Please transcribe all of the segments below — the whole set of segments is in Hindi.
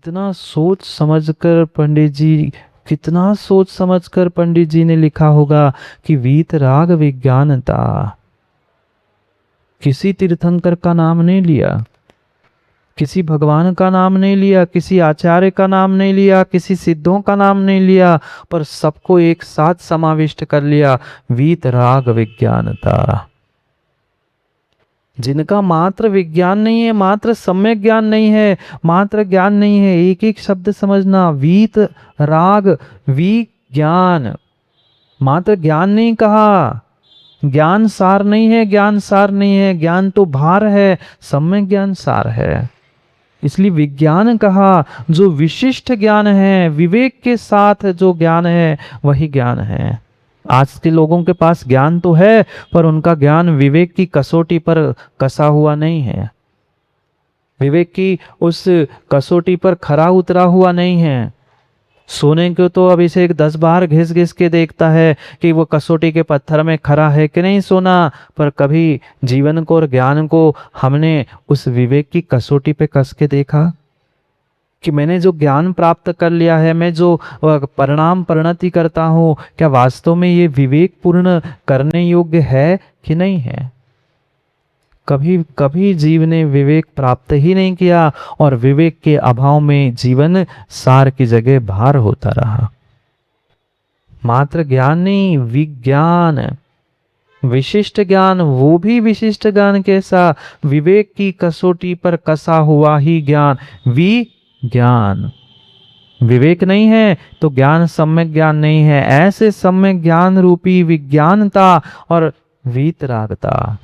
कितना सोच समझकर पंडित जी, कितना सोच समझकर पंडित जी ने लिखा होगा कि वीतराग विज्ञानता। किसी तीर्थंकर का नाम नहीं लिया, किसी भगवान का नाम नहीं लिया, किसी आचार्य का नाम नहीं लिया, किसी सिद्धों का नाम नहीं लिया, पर सबको एक साथ समाविष्ट कर लिया, वीतराग विज्ञानता। जिनका मात्र विज्ञान नहीं है, मात्र सम्यक ज्ञान नहीं है, मात्र ज्ञान नहीं है, एक एक शब्द समझना, वीत राग विज्ञान। मात्र ज्ञान नहीं कहा, ज्ञान सार नहीं है, ज्ञान सार नहीं है, ज्ञान तो भार है, सम्यक ज्ञान सार है। इसलिए विज्ञान कहा। जो विशिष्ट ज्ञान है, विवेक के साथ जो ज्ञान है, वही ज्ञान है। आज के लोगों के पास ज्ञान तो है, पर उनका ज्ञान विवेक की कसौटी पर कसा हुआ नहीं है, विवेक की उस कसौटी पर खरा उतरा हुआ नहीं है। सोने को तो अभिषेक 10 बार घिस घिस के देखता है कि वो कसौटी के पत्थर में खरा है कि नहीं सोना, पर कभी जीवन को और ज्ञान को हमने उस विवेक की कसौटी पे कस के देखा कि मैंने जो ज्ञान प्राप्त कर लिया है, मैं जो परिणाम परिणति करता हूँ, क्या वास्तव में ये विवेक पूर्ण करने योग्य है कि नहीं है। कभी कभी जीव ने विवेक प्राप्त ही नहीं किया, और विवेक के अभाव में जीवन सार की जगह भार होता रहा। मात्र ज्ञान नहीं, विज्ञान, विशिष्ट ज्ञान, वो भी विशिष्ट ज्ञान कैसा, विवेक की कसौटी पर कसा हुआ ही ज्ञान, विज्ञान। विवेक नहीं है तो ज्ञान सम्यक ज्ञान नहीं है। ऐसे सम्यक ज्ञान रूपी विज्ञानता और वीतरागता,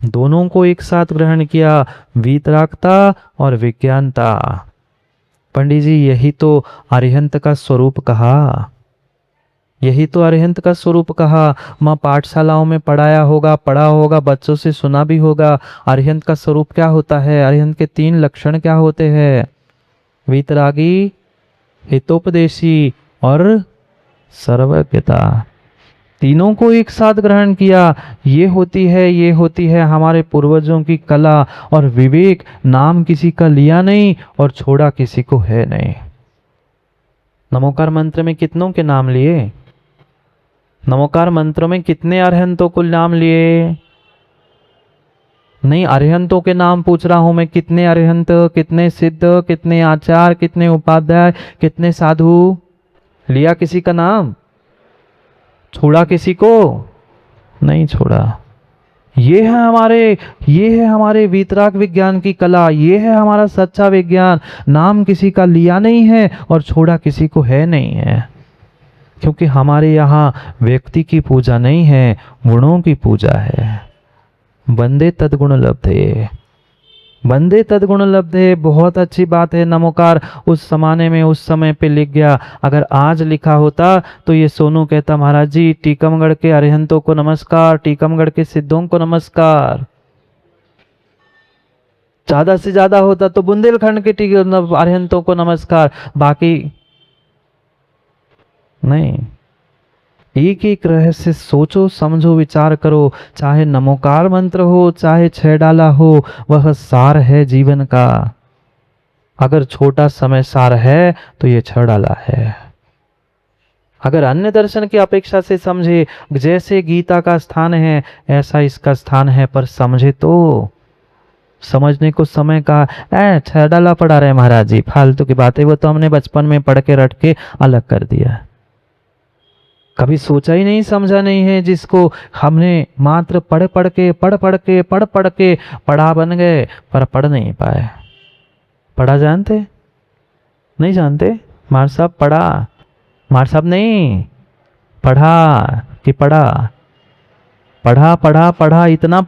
दोनों को एक साथ ग्रहण किया, वीतरागता और विज्ञानता। पंडित जी, यही तो अरिहंत का स्वरूप कहा, यही तो अरिहंत का स्वरूप कहा। माँ पाठशालाओं में पढ़ाया होगा, पढ़ा होगा, बच्चों से सुना भी होगा। अरिहंत का स्वरूप क्या होता है, अरिहंत के 3 लक्षण क्या होते हैं, वीतरागी, हितोपदेशी और सर्वज्ञता। तीनों को एक साथ ग्रहण किया। ये होती है हमारे पूर्वजों की कला, और विवेक नाम किसी का लिया नहीं और छोड़ा किसी को है नहीं। नमोकार मंत्र में कितनों के नाम लिए, नमोकार मंत्रों में कितने अरहंतों को नाम लिए, नहीं अरहंतों के नाम पूछ रहा हूं मैं, कितने अरहंत, कितने सिद्ध, कितने आचार्य, कितने उपाध्याय, कितने साधु, लिया किसी का नाम, छोड़ा किसी को नहीं छोड़ा। ये है हमारे वीतराग विज्ञान की कला, ये है हमारा सच्चा विज्ञान। नाम किसी का लिया नहीं है और छोड़ा किसी को है नहीं है, क्योंकि हमारे यहाँ व्यक्ति की पूजा नहीं है, गुणों की पूजा है। बंदे तद्गुण लब्धे, बंदे तद्गुण लब्धे, बहुत अच्छी बात है। नमोकार उस जमाने में उस समय पे लिख गया। अगर आज लिखा होता तो ये सोनू कहता, महाराज जी टीकमगढ़ के अरिहंतों को नमस्कार, टीकमगढ़ के सिद्धों को नमस्कार। ज्यादा से ज्यादा होता तो बुंदेलखंड के अरिहंतों को नमस्कार, बाकी नहीं। एक एक रहस्य सोचो, समझो, विचार करो। चाहे नमोकार मंत्र हो, चाहे 6 डाला हो, वह सार है जीवन का। अगर छोटा समय सार है तो ये 6 डाला है। अगर अन्य दर्शन की अपेक्षा से समझे, जैसे गीता का स्थान है ऐसा इसका स्थान है, पर समझे तो समझने को समय का 6 डाला पढ़ा रहे महाराज जी, फालतू की बातें, वो तो हमने बचपन में पढ़ के रट के अलग कर दिया। कभी सोचा ही नहीं, समझा नहीं है, जिसको हमने मात्र पढ़ पढ़ के पढ़ा बन गए, पर पढ़ नहीं पाए। पढ़ा जानते नहीं, जानते मार साहब, पढ़ा मार साहब नहीं, पढ़ा कि पढ़ा, पढ़ा पढ़ा पढ़ा, इतना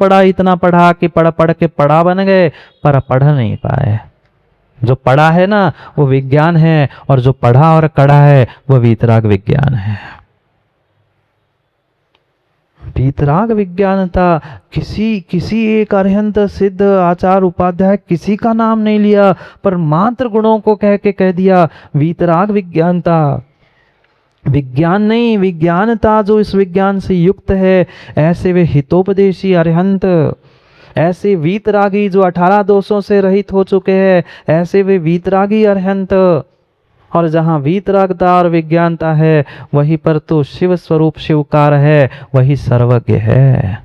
पढ़ा कि पढ़ के पढ़ा बन गए, पर पढ़ नहीं पाए। जो पढ़ा है ना वो विज्ञान है, और जो पढ़ा और कढ़ा है वो वीतराग विज्ञान है। वीतराग विज्ञानता, किसी एक अरहंत, सिद्ध, आचार, उपाध्याय, किसी का नाम नहीं लिया, पर मात्र गुणों को कह दिया वीतराग विज्ञानता। विज्ञान नहीं, विज्ञानता जो इस विज्ञान से युक्त है, ऐसे वे हितोपदेशी अरहंत, ऐसे वीतरागी जो 18 दोषों से रहित हो चुके हैं, ऐसे वे वीतरागी अरहंत। और जहाँ वीतरागता और विज्ञानता है वहीं पर तो शिव स्वरूप शिवकार है, वही सर्वज्ञ है।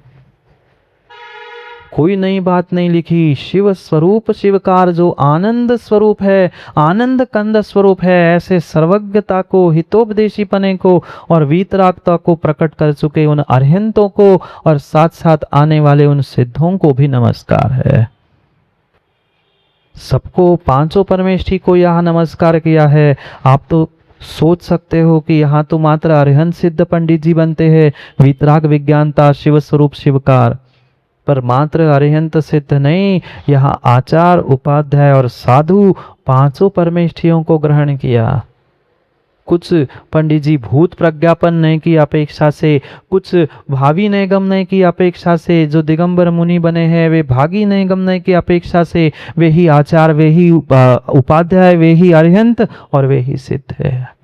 कोई नई बात नहीं लिखी। शिव स्वरूप शिवकार जो आनंद स्वरूप है, आनंद कंद स्वरूप है, ऐसे सर्वज्ञता को, हितोपदेशी पने को और वीतरागता को प्रकट कर चुके उन अरहंतों को और साथ साथ आने वाले उन सिद्धों को भी नमस्कार है। सबको, पांचों परमेष्ठी को यहाँ नमस्कार किया है। आप तो सोच सकते हो कि यहाँ तो मात्र अरहंत सिद्ध पंडित जी बनते हैं, वीतराग विज्ञानता शिव स्वरूप शिवकार, पर मात्र अरहंत सिद्ध नहीं, यहाँ आचार, उपाध्याय और साधु पांचों परमेष्ठियों को ग्रहण किया। कुछ पंडित जी भूत प्रज्ञापन नहीं की अपेक्षा से, कुछ भावी नैगम्य की अपेक्षा से, जो दिगंबर मुनि बने हैं वे भागी नैगम्य की अपेक्षा से, वे ही आचार, वे ही उपाध्याय, वे ही अरहंत और वे ही सिद्ध है।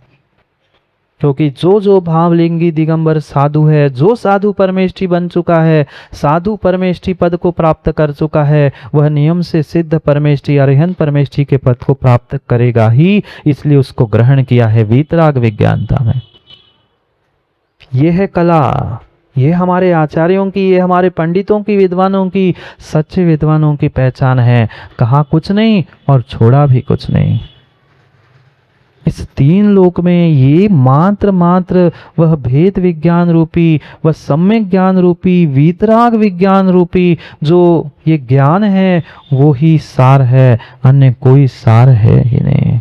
क्योंकि जो जो भावलिंगी दिगंबर साधु है, जो साधु परमेष्ठी बन चुका है, साधु परमेष्ठी पद को प्राप्त कर चुका है, वह नियम से सिद्ध परमेष्ठी अरहंत परमेष्ठी के पद को प्राप्त करेगा ही, इसलिए उसको ग्रहण किया है वीतराग विज्ञानता में। ये है कला, ये हमारे आचार्यों की, ये हमारे पंडितों की, विद्वानों की, सच्चे विद्वानों की पहचान है। कहा कुछ नहीं और छोड़ा भी कुछ नहीं। इस तीन लोक में ये मात्र वह भेद विज्ञान रूपी, वह सम्यक ज्ञान रूपी, वीतराग विज्ञान रूपी जो ये ज्ञान है वो ही सार है, अन्य कोई सार है ही नहीं।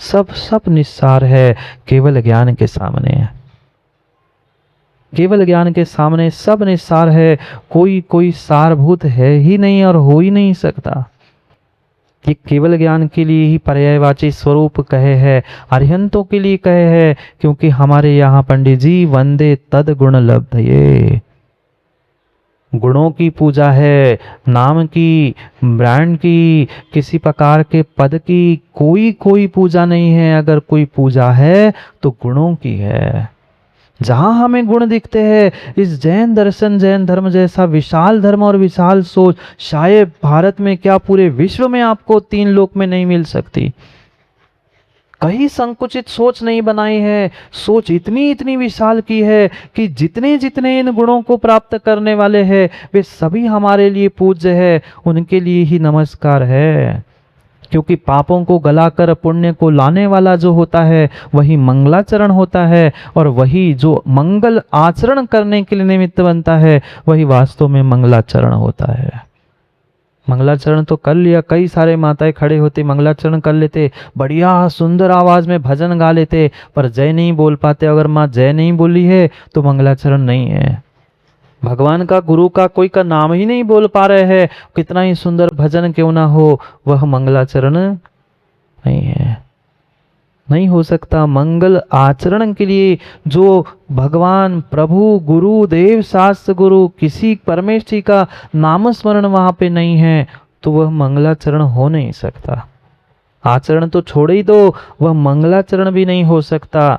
सब निस्सार है केवल ज्ञान के सामने। केवल ज्ञान के सामने सब निस्सार है, कोई सारभूत है ही नहीं और हो ही नहीं सकता। ये केवल ज्ञान के लिए ही पर्यायवाची स्वरूप कहे है, अरहंतों के लिए कहे है, क्योंकि हमारे यहाँ पंडित जी वंदे तद गुण लब्धये, गुणों की पूजा है, नाम की, ब्रांड की, किसी प्रकार के पद की कोई पूजा नहीं है। अगर कोई पूजा है तो गुणों की है। जहां हमें गुण दिखते हैं, इस जैन दर्शन, जैन धर्म जैसा विशाल धर्म और विशाल सोच शायद भारत में क्या पूरे विश्व में आपको तीन लोक में नहीं मिल सकती। कहीं संकुचित सोच नहीं बनाई है, सोच इतनी विशाल की है कि जितने इन गुणों को प्राप्त करने वाले हैं वे सभी हमारे लिए पूज्य है, उनके लिए ही नमस्कार है। क्योंकि पापों को गलाकर पुण्य को लाने वाला जो होता है वही मंगलाचरण होता है, और वही जो मंगल आचरण करने के लिए निमित्त बनता है वही वास्तव में मंगलाचरण होता है। मंगलाचरण तो कर लिया, कई सारे माताएं खड़े होते मंगलाचरण कर लेते, बढ़िया सुंदर आवाज में भजन गा लेते, पर जय नहीं बोल पाते। अगर माँ जय नहीं बोली है तो मंगलाचरण नहीं है। भगवान का, गुरु का, कोई का नाम ही नहीं बोल पा रहे हैं, कितना ही सुंदर भजन क्यों ना हो, वह मंगलाचरण नहीं है, नहीं हो सकता। मंगल आचरण के लिए जो भगवान, प्रभु, गुरु, देव, शास्त्र, गुरु, किसी परमेष्ठी का नाम स्मरण वहां पे नहीं है तो वह मंगलाचरण हो नहीं सकता। आचरण तो छोड़ ही दो, वह मंगलाचरण भी नहीं हो सकता।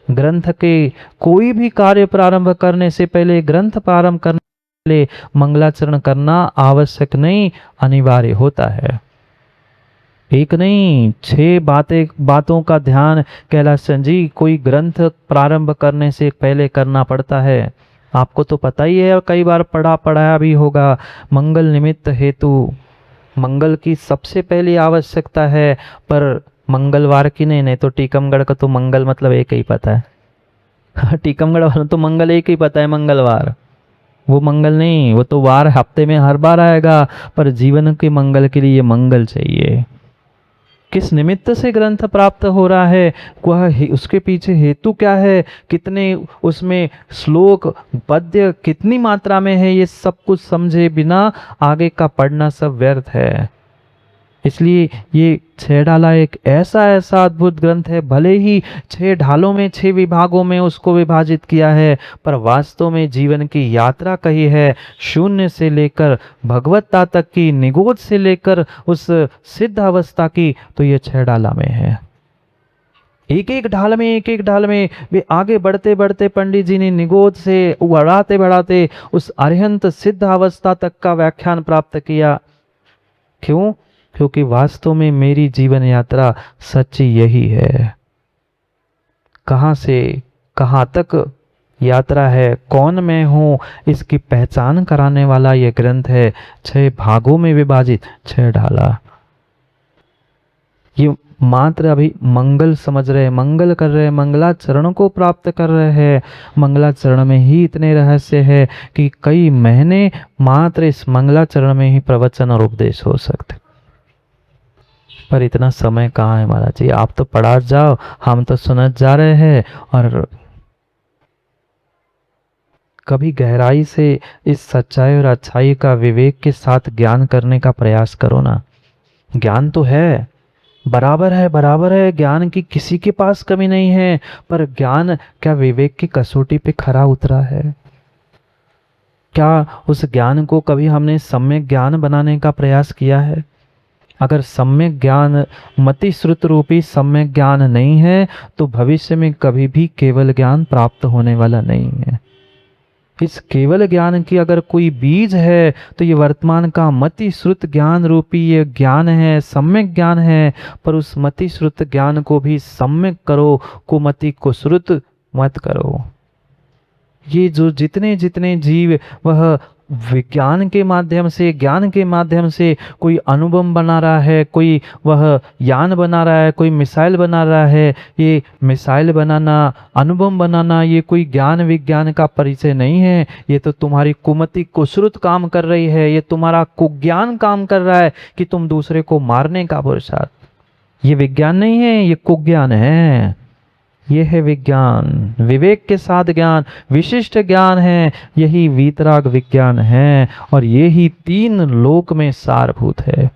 ग्रंथ के कोई भी कार्य प्रारंभ करने से पहले, ग्रंथ प्रारंभ करने से पहले मंगलाचरण करना आवश्यक नहीं, अनिवार्य होता है। एक नहीं 6 बातों का ध्यान कैलाश जी कोई ग्रंथ प्रारंभ करने से पहले करना पड़ता है। आपको तो पता ही है और कई बार पढ़ाया भी होगा। मंगल निमित्त हेतु, मंगल की सबसे पहली आवश्यकता है, पर मंगलवार की नहीं तो टीकमगढ़ का तो मंगल मतलब एक ही पता है। टीकमगढ़ वाला तो मंगल एक ही पता है, मंगलवार। वो मंगल नहीं, वो तो वार हफ्ते में हर बार आएगा, पर जीवन के मंगल के लिए मंगल चाहिए। किस निमित्त से ग्रंथ प्राप्त हो रहा है, वह उसके पीछे हेतु क्या है, कितने उसमें श्लोक, पद्य कितनी मात्रा में है, ये सब कुछ समझे बिना आगे का पढ़ना सब व्यर्थ है। इसलिए ये 6 ढाला एक ऐसा अद्भुत ग्रंथ है। भले ही 6 ढालों में 6 विभागों में उसको विभाजित किया है, पर वास्तव में जीवन की यात्रा कही है, शून्य से लेकर भगवत्ता तक की, निगोद से लेकर उस सिद्ध अवस्था की, तो ये 6 ढाला में है। एक एक ढाल में वे आगे बढ़ते बढ़ते पंडित जी ने निगोद से बढ़ाते बढ़ाते उस अरिहंत सिद्ध अवस्था तक का व्याख्यान प्राप्त किया। क्यों? क्योंकि वास्तव में मेरी जीवन यात्रा सच्ची यही है। कहां से कहां तक यात्रा है, कौन मैं हूं, इसकी पहचान कराने वाला यह ग्रंथ है। 6 भागों में विभाजित, 6 ढाला। ये मात्र अभी मंगल समझ रहे, मंगल कर रहे, मंगलाचरण को प्राप्त कर रहे हैं। मंगलाचरण में ही इतने रहस्य है कि कई महीने मात्र इस मंगलाचरण में ही प्रवचन और उपदेश हो सकते। पर इतना समय कहाँ है महाराज जी, आप तो पढ़ा जाओ, हम तो सुनत जा रहे हैं। और कभी गहराई से इस सच्चाई और अच्छाई का विवेक के साथ ज्ञान करने का प्रयास करो ना। ज्ञान तो है, बराबर है, बराबर है, ज्ञान की किसी के पास कमी नहीं है। पर ज्ञान क्या विवेक की कसौटी पे खरा उतरा है? क्या उस ज्ञान को कभी हमने सम्यक ज्ञान बनाने का प्रयास किया है? अगर सम्यक ज्ञान मति श्रुत रूपी सम्यक ज्ञान नहीं है तो भविष्य में कभी भी केवल ज्ञान प्राप्त होने वाला नहीं है। इस केवल ज्ञान की अगर कोई बीज है तो ये वर्तमान का मति श्रुत ज्ञान रूपी ये ज्ञान है, सम्यक ज्ञान है। पर उस मति श्रुत ज्ञान को भी सम्यक करो, कुमति को श्रुत मत करो। ये जो जितने जितने जीव वह विज्ञान के माध्यम से, ज्ञान के माध्यम से कोई अणुबम बना रहा है, कोई वह यान बना रहा है, कोई मिसाइल बना रहा है। ये मिसाइल बनाना, अणुबम बनाना ये कोई ज्ञान विज्ञान का परिचय नहीं है। ये तो तुम्हारी कुमति कुश्रुत काम कर रही है, ये तुम्हारा कुज्ञान काम कर रहा है कि तुम दूसरे को मारने का पुरुषार्थ। ये विज्ञान नहीं है, ये कुज्ञान है। यह है विज्ञान, विवेक के साथ ज्ञान, विशिष्ट ज्ञान है, यही वीतराग विज्ञान है। और यही 3 लोक में सारभूत है।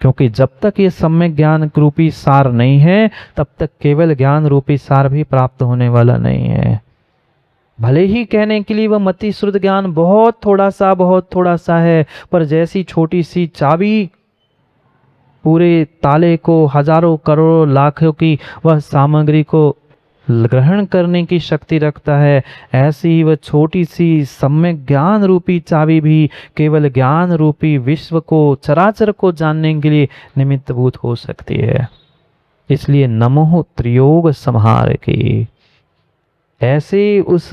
क्योंकि जब तक ये सम्यक ज्ञान रूपी सार नहीं है तब तक केवल ज्ञान रूपी सार भी प्राप्त होने वाला नहीं है। भले ही कहने के लिए वह मति श्रुत ज्ञान बहुत थोड़ा सा है, पर जैसी छोटी सी चाबी पूरे ताले को, हजारों करोड़ों लाखों की वह सामग्री को ग्रहण करने की शक्ति रखता है, ऐसी ही वह छोटी सी सम्यक ज्ञान रूपी चाबी भी केवल ज्ञान रूपी विश्व को, चराचर को जानने के लिए निमित्तभूत हो सकती है। इसलिए नमो त्रियोग संहार की, ऐसे उस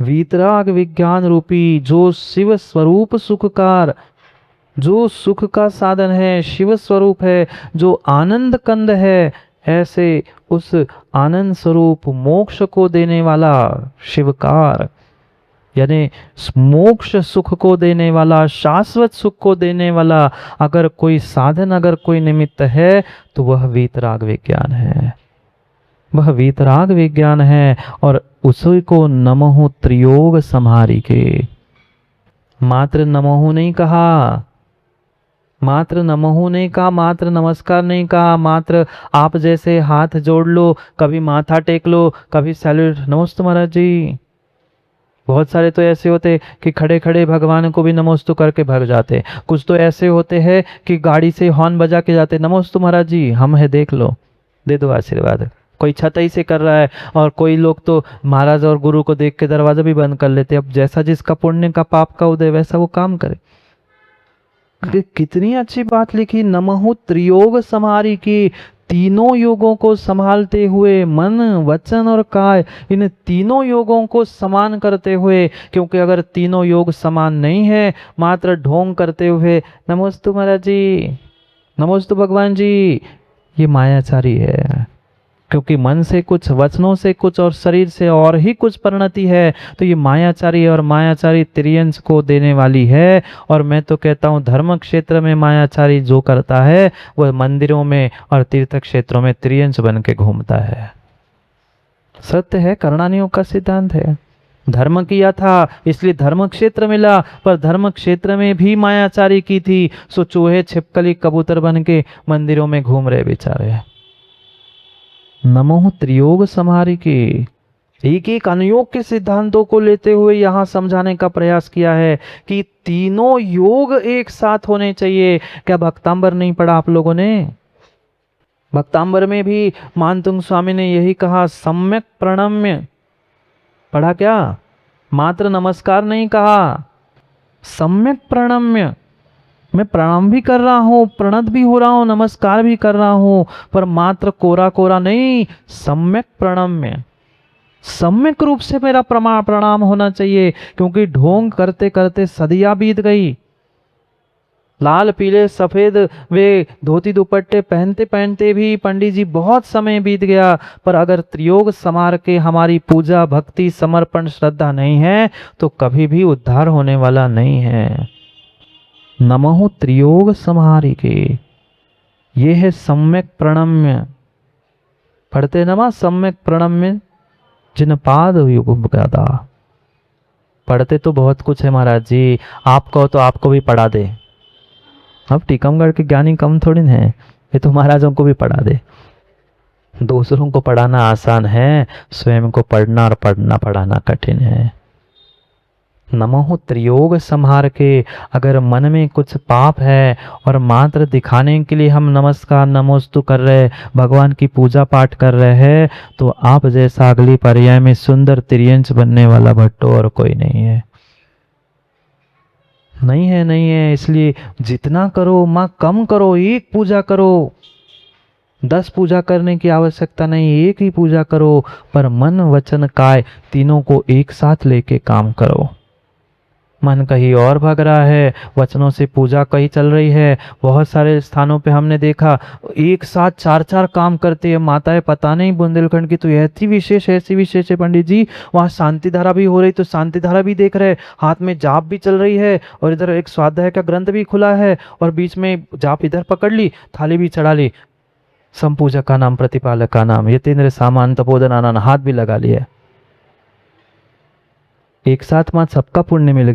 वीतराग विज्ञान रूपी जो शिव स्वरूप सुखकार, जो सुख का साधन है, शिव स्वरूप है, जो आनंद कंद है, ऐसे उस आनंद स्वरूप मोक्ष को देने वाला शिवकार, यानी मोक्ष सुख को देने वाला, शाश्वत सुख को देने वाला अगर कोई साधन, अगर कोई निमित्त है तो वह वीतराग विज्ञान है, वह वीतराग विज्ञान है। और उसी को नमो त्रियोग संहारी के, मात्र नमो नहीं कहा, मात्र नमो नहीं कहा, मात्र नमस्कार नहीं कहा, मात्र आप जैसे हाथ जोड़ लो, कभी माथा टेक लो, कभी सैल्यूट, नमस्ते महाराज जी। बहुत सारे तो ऐसे होते कि खड़े खड़े भगवान को भी नमस्ते करके भाग जाते। कुछ तो ऐसे होते हैं कि गाड़ी से हॉर्न बजा के जाते, नमस्ते महाराज जी हम है, देख लो, दे दो आशीर्वाद। कोई छतई से कर रहा है, और कोई लोग तो महाराज और गुरु को देख के दरवाजा भी बंद कर लेते। अब जैसा जिसका पुण्य का पाप का उदय वैसा वो काम करे। कितनी अच्छी बात लिखी, नमो त्रियोग संहारी की, तीनों योगों को संभालते हुए, मन वचन और काय, इन तीनों योगों को समान करते हुए। क्योंकि अगर तीनों योग समान नहीं है, मात्र ढोंग करते हुए नमोस्तु महाराज जी, नमोस्तु भगवान जी, ये मायाचारी है। क्योंकि मन से कुछ, वचनों से कुछ और शरीर से और ही कुछ परिणति है, तो ये मायाचारी, और मायाचारी त्रियंश को देने वाली है। और मैं तो कहता हूँ धर्म क्षेत्र में मायाचारी जो करता है वह मंदिरों में और तीर्थ क्षेत्रों में त्रियंश बन के घूमता है। सत्य है, करणानियों का सिद्धांत है। धर्म किया था इसलिए धर्म क्षेत्र मिला, पर धर्म क्षेत्र में भी मायाचारी की थी, सो चूहे छिपकली कबूतर बन के मंदिरों में घूम रहे बेचारे। नमो त्रियोग संहारी के, एक एक अनुयोग के सिद्धांतों को लेते हुए यहां समझाने का प्रयास किया है कि तीनों योग एक साथ होने चाहिए। क्या भक्तांबर नहीं पढ़ा आप लोगों ने? भक्तांबर में भी मानतुंग स्वामी ने यही कहा, सम्यक प्रणम्य। पढ़ा क्या? मात्र नमस्कार नहीं कहा, सम्यक प्रणम्य। मैं प्रणाम भी कर रहा हूँ, प्रणत भी हो रहा हूँ, नमस्कार भी कर रहा हूँ, पर मात्र कोरा कोरा नहीं, सम्यक प्रणम्य। सम्यक रूप से मेरा प्रणाम होना चाहिए, क्योंकि ढोंग करते करते सदियां बीत गई। लाल पीले सफेद वे धोती दुपट्टे पहनते पहनते भी पंडित जी बहुत समय बीत गया, पर अगर त्रियोग समार के हमारी पूजा भक्ति समर्पण श्रद्धा नहीं है तो कभी भी उद्धार होने वाला नहीं है। नमो त्रियोग समारी के, ये है सम्यक प्रणम्य। पढ़ते नमा, सम्यक प्रणम्य जिन पाद युग गदा। पढ़ते तो बहुत कुछ है महाराज जी, आप कहो तो आपको भी पढ़ा दे। अब टीकमगढ़ के ज्ञानी कम थोड़ी न है, ये तो महाराजों को भी पढ़ा दे। दूसरों को पढ़ाना आसान है, स्वयं को पढ़ना और पढ़ाना कठिन है। नमो त्रियोग संहार के, अगर मन में कुछ पाप है और मात्र दिखाने के लिए हम नमस्कार नमोस्तु कर रहे, भगवान की पूजा पाठ कर रहे हैं, तो आप जैसा अगली पर्याय में सुंदर तिर्यंच बनने वाला भट्टो और कोई नहीं है। नहीं है। इसलिए जितना करो माँ कम करो, एक पूजा करो, 10 पूजा करने की आवश्यकता नहीं, एक ही पूजा करो, पर मन वचन काय तीनों को एक साथ लेके काम करो। मन कहीं और भाग रहा है, वचनों से पूजा कहीं चल रही है। बहुत सारे स्थानों पे हमने देखा एक साथ 4-4 काम करते हैं माताएं। पता नहीं बुंदेलखंड की तो ऐसी विशेष है पंडित जी, वहाँ शांति धारा भी हो रही तो शांति धारा भी देख रहे, हाथ में जाप भी चल रही है और इधर एक स्वाध्याय का ग्रंथ भी खुला है और बीच में जाप इधर पकड़ ली, थाली भी चढ़ा ली, संपूजक का नाम, प्रतिपालक का नाम, यतेंद्र सामान तपोधन, हाथ भी लगा लिया। एक साथ मां सबका पुण्य मिल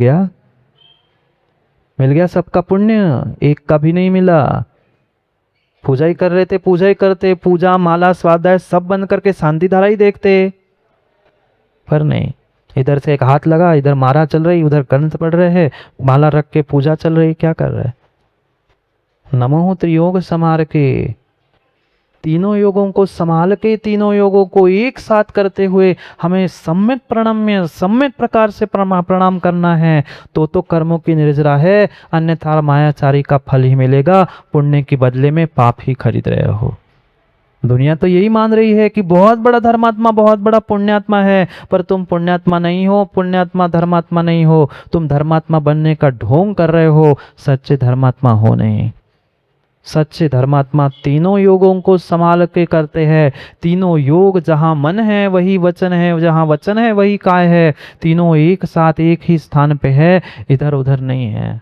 गया सबका पुण्य, एक का भी नहीं मिला। पूजा ही कर रहे थे, पूजा ही करते, पूजा माला स्वाध्याय सब बंद करके शांति धारा ही देखते, पर नहीं, इधर से एक हाथ लगा, इधर माला चल रही, उधर ग्रंथ पढ़ रहे हैं, माला रख के पूजा चल रही, क्या कर रहे? नमो त्रियोग समार के, तीनों योगों को संभाल के, तीनों योगों को एक साथ करते हुए हमें सम्यक प्रणम्य, सम्यक प्रकार से प्रणाम करना है, तो कर्मों की निर्जरा है, अन्यथा मायाचारी का फल ही मिलेगा, पुण्य के बदले में पाप ही खरीद रहे हो। दुनिया तो यही मान रही है कि बहुत बड़ा धर्मात्मा, बहुत बड़ा पुण्यात्मा है, पर तुम पुण्यात्मा नहीं हो, पुण्यात्मा धर्मात्मा नहीं हो, तुम धर्मात्मा बनने का ढोंग कर रहे हो, सच्चे धर्मात्मा हो नहीं। सच्चे धर्मात्मा तीनों योगों को संभाल के करते हैं। तीनों योग, जहाँ मन है वही वचन है, जहाँ वचन है वही काय है, तीनों एक साथ एक ही स्थान पे है, इधर उधर नहीं है।